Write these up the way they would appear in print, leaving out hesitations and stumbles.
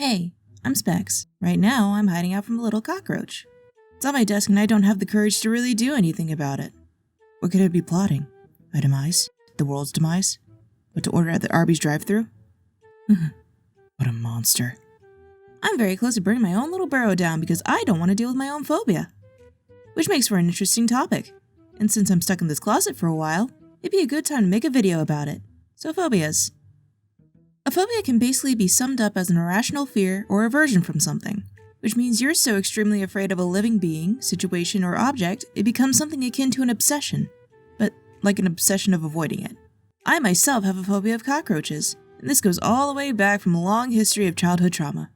Hey, I'm Specs. Right now, I'm hiding out from a little cockroach. It's on my desk and I don't have the courage to really do anything about it. What could it be plotting? My demise? The world's demise? What to order at the Arby's drive-thru? What a monster. I'm very close to burning my own little burrow down because I don't want to deal with my own phobia. Which makes for an interesting topic. And since I'm stuck in this closet for a while, it'd be a good time to make a video about it. So phobias. A phobia can basically be summed up as an irrational fear or aversion from something, which means you're so extremely afraid of a living being, situation, or object, it becomes something akin to an obsession, but like an obsession of avoiding it. I myself have a phobia of cockroaches, and this goes all the way back from a long history of childhood trauma,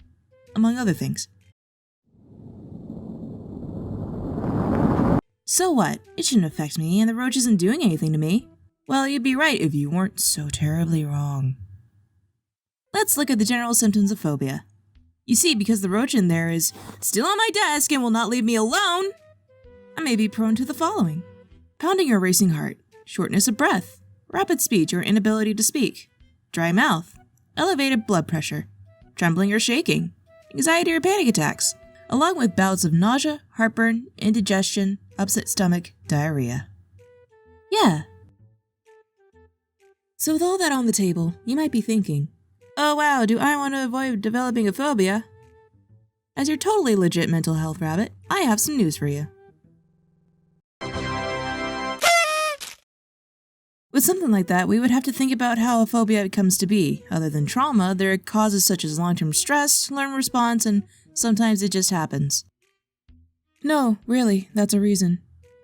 among other things. So what? It shouldn't affect me, and the roach isn't doing anything to me. Well, you'd be right if you weren't so terribly wrong. Let's look at the general symptoms of phobia. You see, because the roach in there is still on my desk and will not leave me alone, I may be prone to the following: pounding or racing heart, shortness of breath, rapid speech or inability to speak, dry mouth, elevated blood pressure, trembling or shaking, anxiety or panic attacks, along with bouts of nausea, heartburn, indigestion, upset stomach, diarrhea. Yeah. So with all that on the table, you might be thinking, oh wow, do I want to avoid developing a phobia? As your totally legit mental health rabbit, I have some news for you. With something like that, we would have to think about how a phobia comes to be. Other than trauma, there are causes such as long-term stress, learned response, and sometimes it just happens. No, really, that's a reason.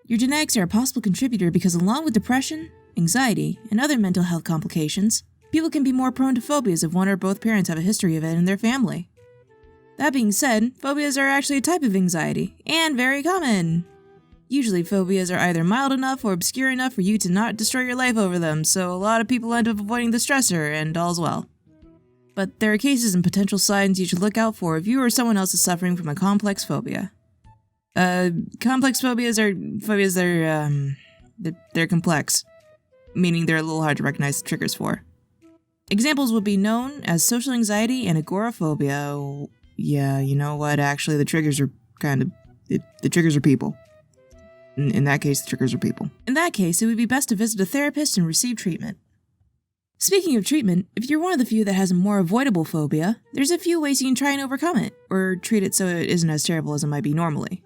Your genetics are a possible contributor because along with depression, anxiety, and other mental health complications, people can be more prone to phobias if one or both parents have a history of it in their family. That being said, phobias are actually a type of anxiety, and very common. Usually phobias are either mild enough or obscure enough for you to not destroy your life over them, so a lot of people end up avoiding the stressor, and all's well. But there are cases and potential signs you should look out for if you or someone else is suffering from a complex phobia. Complex phobias are phobias that are, they're complex, meaning they're a little hard to recognize the triggers for. Examples would be known as social anxiety and agoraphobia. Yeah, you know what, actually the triggers are the triggers are people. In that case, the triggers are people. In that case, it would be best to visit a therapist and receive treatment. Speaking of treatment, if you're one of the few that has a more avoidable phobia, there's a few ways you can try and overcome it, or treat it so it isn't as terrible as it might be normally.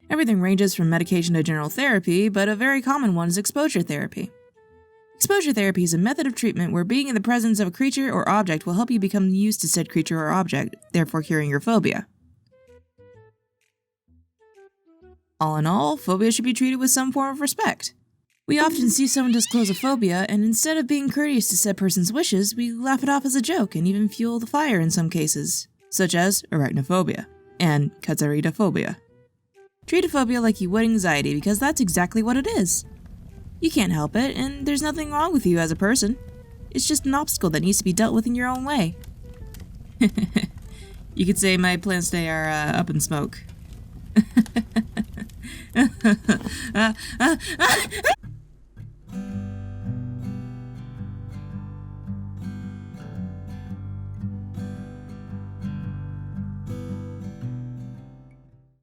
Everything ranges from medication to general therapy, but a very common one is exposure therapy. Exposure therapy is a method of treatment where being in the presence of a creature or object will help you become used to said creature or object, therefore curing your phobia. All in all, phobia should be treated with some form of respect. We often see someone disclose a phobia, and instead of being courteous to said person's wishes, we laugh it off as a joke and even fuel the fire in some cases, such as arachnophobia and katsaritophobia. Treat a phobia like you would anxiety because that's exactly what it is. You can't help it, and there's nothing wrong with you as a person. It's just an obstacle that needs to be dealt with in your own way. You could say my plans today are up in smoke.